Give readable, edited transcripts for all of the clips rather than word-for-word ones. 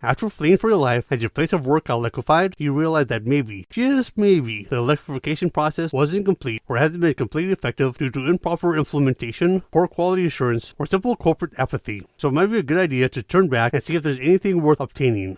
After fleeing for your life as your place of work got liquefied, you realize that maybe, just maybe, the electrification process wasn't complete or hasn't been completely effective due to improper implementation, poor quality assurance, or simple corporate apathy. So it might be a good idea to turn back and see if there's anything worth obtaining.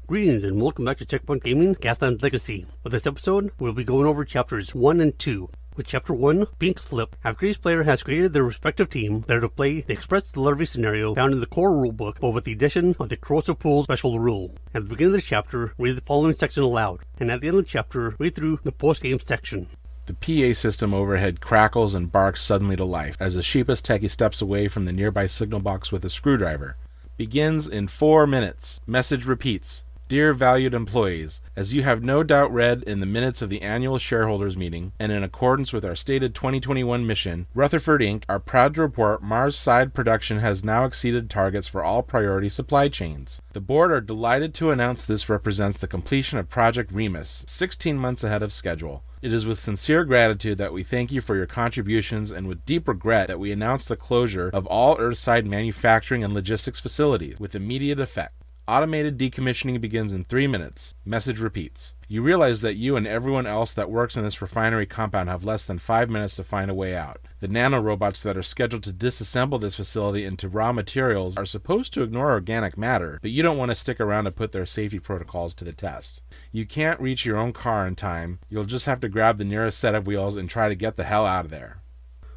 Greetings and welcome back to Checkpoint Gaming Gaslands Legacy. For this episode, we'll be going over chapters 1 and 2. With Chapter 1, Pink Slip, after each player has created their respective team, they're to play the express delivery scenario found in the core rulebook, but with the addition of the corrosive pool special rule. At the beginning of the chapter, read the following section aloud, and at the end of the chapter, read through the post-game section. The PA system overhead crackles and barks suddenly to life as a sheepish techie steps away from the nearby signal box with a screwdriver. Begins in 4 minutes. Message repeats. Dear valued employees, as you have no doubt read in the minutes of the annual shareholders meeting, and in accordance with our stated 2021 mission, Rutherford Inc. are proud to report Mars side production has now exceeded targets for all priority supply chains. The board are delighted to announce this represents the completion of Project Remus, 16 months ahead of schedule. It is with sincere gratitude that we thank you for your contributions and with deep regret that we announce the closure of all Earthside manufacturing and logistics facilities with immediate effect. Automated decommissioning begins in 3 minutes. Message repeats. You realize that you and everyone else that works in this refinery compound have less than 5 minutes to find a way out. The nanorobots that are scheduled to disassemble this facility into raw materials are supposed to ignore organic matter, but you don't want to stick around to put their safety protocols to the test. You can't reach your own car in time. You'll just have to grab the nearest set of wheels and try to get the hell out of there.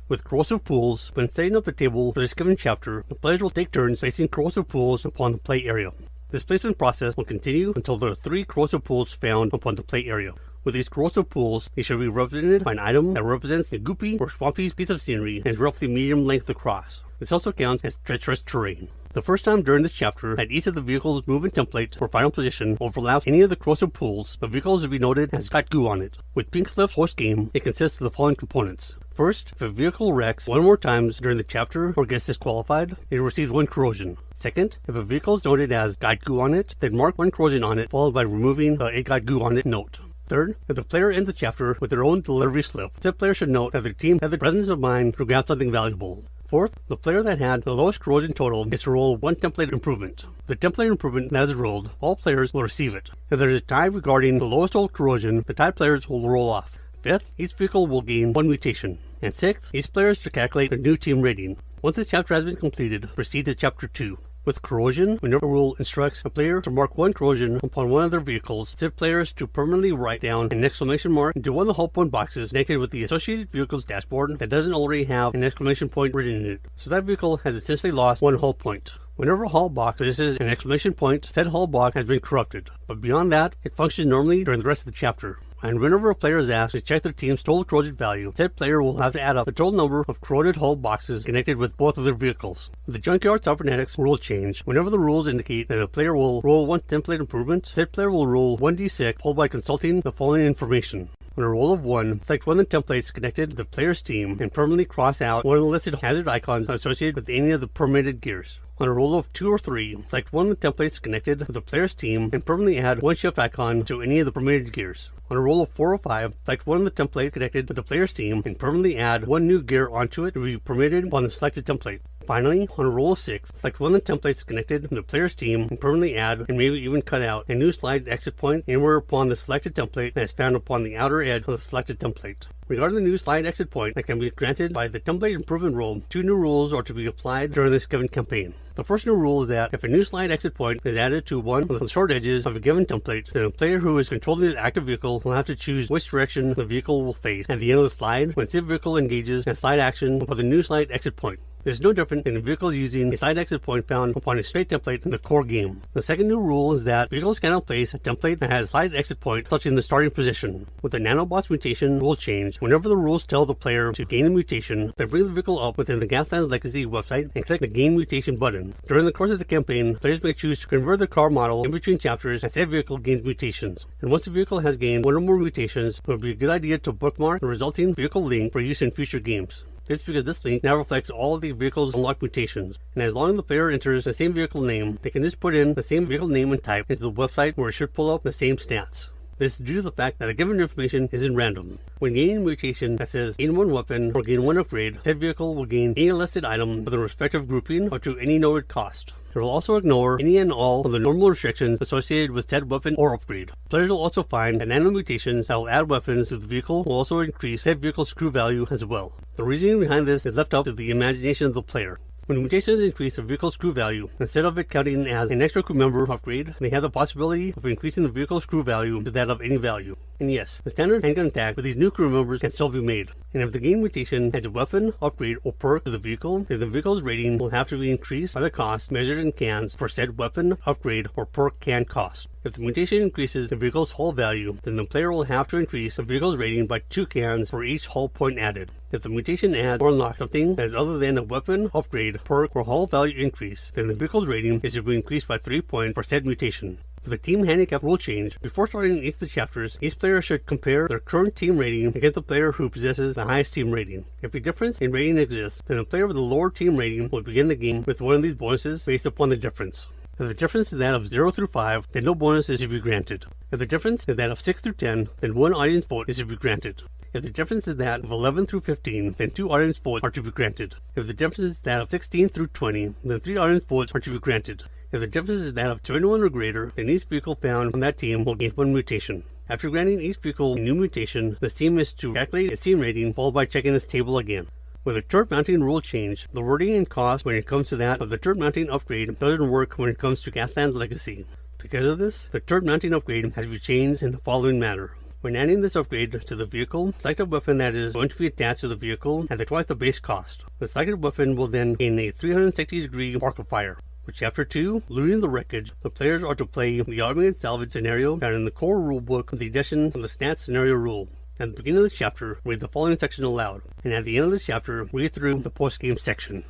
With corrosive pools, when setting up the table for this given chapter, the players will take turns placing corrosive pools upon the play area. This placement process will continue until there are 3 corrosive pools found upon the play area. With these corrosive pools, they should be represented by an item that represents a goopy or swampy piece of scenery and is roughly medium length across. This also counts as treacherous terrain. The first time during this chapter that each of the vehicle's movement template for final position overlaps any of the corrosive pools, the vehicle is to be noted as got goo on it. With Pink Slip's host game, it consists of the following components. First, if a vehicle wrecks 1 more times during the chapter or gets disqualified, it receives 1 corrosion. Second, if a vehicle is noted as got goo on it, then mark 1 corrosion on it, followed by removing the it got goo on it note. Third, if the player ends the chapter with their own delivery slip, the player should note that their team had the presence of mind to grab something valuable. Fourth, the player that had the lowest corrosion total gets to roll 1 template improvement. The template improvement that is rolled, all players will receive it. If there is a tie regarding the lowest total corrosion, the tied players will roll off. Fifth, each vehicle will gain 1 mutation. And sixth, each player is to calculate their new team rating. Once this chapter has been completed, proceed to chapter 2. With corrosion, whenever a rule instructs a player to mark 1 corrosion upon one of their vehicles, set players to permanently write down an exclamation mark into one of the hull point boxes connected with the associated vehicle's dashboard that doesn't already have an exclamation point written in it. So that vehicle has essentially lost 1 hull point. Whenever a hull box possesses an exclamation point, said hull box has been corrupted. But beyond that, it functions normally during the rest of the chapter. And whenever a player is asked to check their team's total corrosion value, said player will have to add up the total number of corroded hull boxes connected with both of their vehicles. With the Junkyard Cybernetics rule change, whenever the rules indicate that a player will roll 1 template improvement, said player will roll 1d6 followed by consulting the following information. On a roll of 1, select one of the templates connected to the player's team and permanently cross out one of the listed hazard icons associated with any of the permitted gears. On a roll of 2 or 3, select one of the templates connected to the player's team and permanently add 1 shift icon to any of the permitted gears. On a roll of 4 or 5, select one of the templates connected to the player's team and permanently add 1 new gear onto it to be permitted upon the selected template. Finally, on a roll of 6, select one of the templates connected to the player's team and permanently add, and maybe even cut out, a new slide exit point anywhere upon the selected template that is found upon the outer edge of the selected template. Regarding the new slide exit point that can be granted by the template improvement rule, 2 new rules are to be applied during this given campaign. The first new rule is that if a new slide exit point is added to one of the short edges of a given template, then a player who is controlling the active vehicle will have to choose which direction the vehicle will face at the end of the slide when said vehicle engages in slide action upon the new slide exit point. This is no different than a vehicle using a slide exit point found upon a straight template in the core game. The second new rule is that vehicles cannot place a template that has a slide exit point touching the starting position. With the nanobots mutation rule change, whenever the rules tell the player to gain a mutation, they bring the vehicle up within the Gaslands Legacy website and click the Gain Mutation button. During the course of the campaign, players may choose to convert their car model in between chapters as said vehicle gains mutations. And once the vehicle has gained 1 or more mutations, it would be a good idea to bookmark the resulting vehicle link for use in future games. This is because this link now reflects all of the vehicle's unlocked mutations, and as long as the player enters the same vehicle name, they can just put in the same vehicle name and type into the website where it should pull up the same stats. This is due to the fact that the given information isn't random. When gaining a mutation that says gain 1 weapon or gain 1 upgrade, said vehicle will gain any listed item for the respective grouping or to any noted cost. It will also ignore any and all of the normal restrictions associated with said weapon or upgrade. Players will also find that nano mutations that will add weapons to the vehicle will also increase said vehicle's crew value as well. The reasoning behind this is left up to the imagination of the player. When mutations increase the vehicle's crew value, instead of it counting as an extra crew member upgrade, they have the possibility of increasing the vehicle's crew value to that of any value. And yes, the standard handgun attack with these new crew members can still be made. And if the game mutation adds a weapon, upgrade, or perk to the vehicle, then the vehicle's rating will have to be increased by the cost measured in cans for said weapon, upgrade, or perk can cost. If the mutation increases the vehicle's hull value, then the player will have to increase the vehicle's rating by 2 cans for each hull point added. If the mutation adds or unlocks something that is other than a weapon, upgrade, perk, or hull value increase, then the vehicle's rating is to be increased by 3 points for said mutation. With the team handicap rule change, before starting each of the chapters, each player should compare their current team rating against the player who possesses the highest team rating. If a difference in rating exists, then the player with the lower team rating will begin the game with one of these bonuses based upon the difference. If the difference is that of 0 through 5, then no bonus is to be granted. If the difference is that of 6 through 10, then 1 audience vote is to be granted. If the difference is that of 11 through 15, then 2 audience votes are to be granted. If the difference is that of 16 through 20, then 3 audience votes are to be granted. If the difference is that of 21 or greater, then each vehicle found on that team will gain 1 mutation. After granting each vehicle a new mutation, this team is to calculate its team rating followed by checking this table again. With the turret mounting rule change, the wording and cost when it comes to that of the turret mounting upgrade doesn't work when it comes to Gaslands Legacy. Because of this, the turret mounting upgrade has to be changed in the following manner. When adding this upgrade to the vehicle, select a weapon that is going to be attached to the vehicle at twice the base cost. The selected weapon will then gain a 360-degree arc of fire. For Chapter 2, Looting the Wreckage, the players are to play the automated salvage scenario found in the core rulebook with the addition of the stats scenario rule. At the beginning of the chapter, read the following section aloud, and at the end of the chapter, read through the post-game section.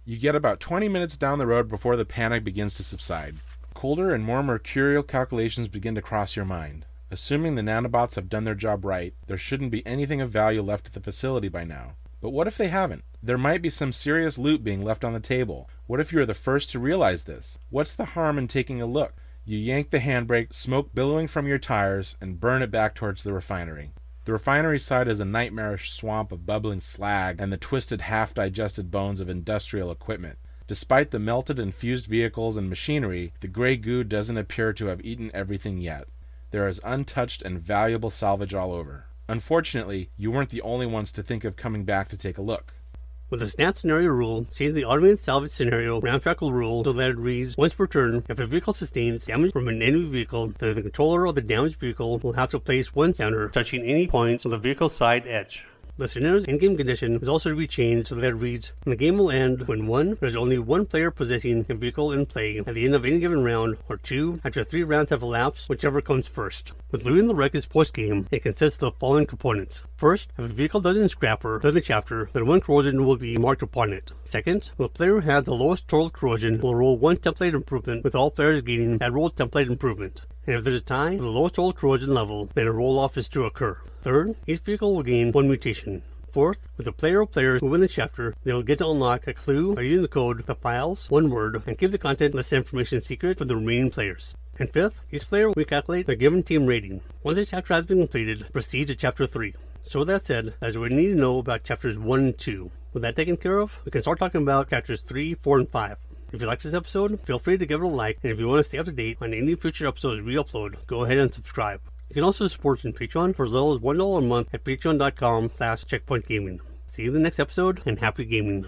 You get about 20 minutes down the road before the panic begins to subside. Colder and more mercurial calculations begin to cross your mind. Assuming the nanobots have done their job right, there shouldn't be anything of value left at the facility by now. But what if they haven't? There might be some serious loot being left on the table. What if you are the first to realize this? What's the harm in taking a look? You yank the handbrake, smoke billowing from your tires, and burn it back towards the refinery. The refinery site is a nightmarish swamp of bubbling slag and the twisted, half-digested bones of industrial equipment. Despite the melted and fused vehicles and machinery, the gray goo doesn't appear to have eaten everything yet. There is untouched and valuable salvage all over. Unfortunately, you weren't the only ones to think of coming back to take a look. With the stats scenario rule, change the automated salvage scenario ramshackle rule so that it reads, once per turn, if a vehicle sustains damage from an enemy vehicle, then the controller of the damaged vehicle will have to place one sounder touching any points on the vehicle's side edge. The scenario's in-game condition is also to be changed so that it reads, the game will end when 1. There's only 1 player possessing a vehicle in play at the end of any given round, or 2. After 3 rounds have elapsed, whichever comes first. With Looting the Wreckage post-game, it consists of the following components. First, if a vehicle doesn't scrapper during the chapter, then 1 corrosion will be marked upon it. Second, the player who has the lowest total corrosion will roll 1 template improvement, with all players gaining that rolled template improvement. And if there's a tie for the lowest total corrosion level, then a roll-off is to occur. Third, each vehicle will gain 1 mutation. Fourth, with the player or players who win the chapter, they will get to unlock a clue by using the code TheFiles, one word, and keep the content list information secret for the remaining players. And fifth, each player will recalculate their given team rating. Once the chapter has been completed, proceed to Chapter 3. So with that said, that's what we need to know about Chapters 1 and 2. With that taken care of, we can start talking about Chapters 3, 4, and 5. If you like this episode, feel free to give it a like, and if you want to stay up to date on any future episodes we upload, go ahead and subscribe. You can also support us on Patreon for as little as $1 a month at patreon.com/checkpointgaming. See you in the next episode, and happy gaming.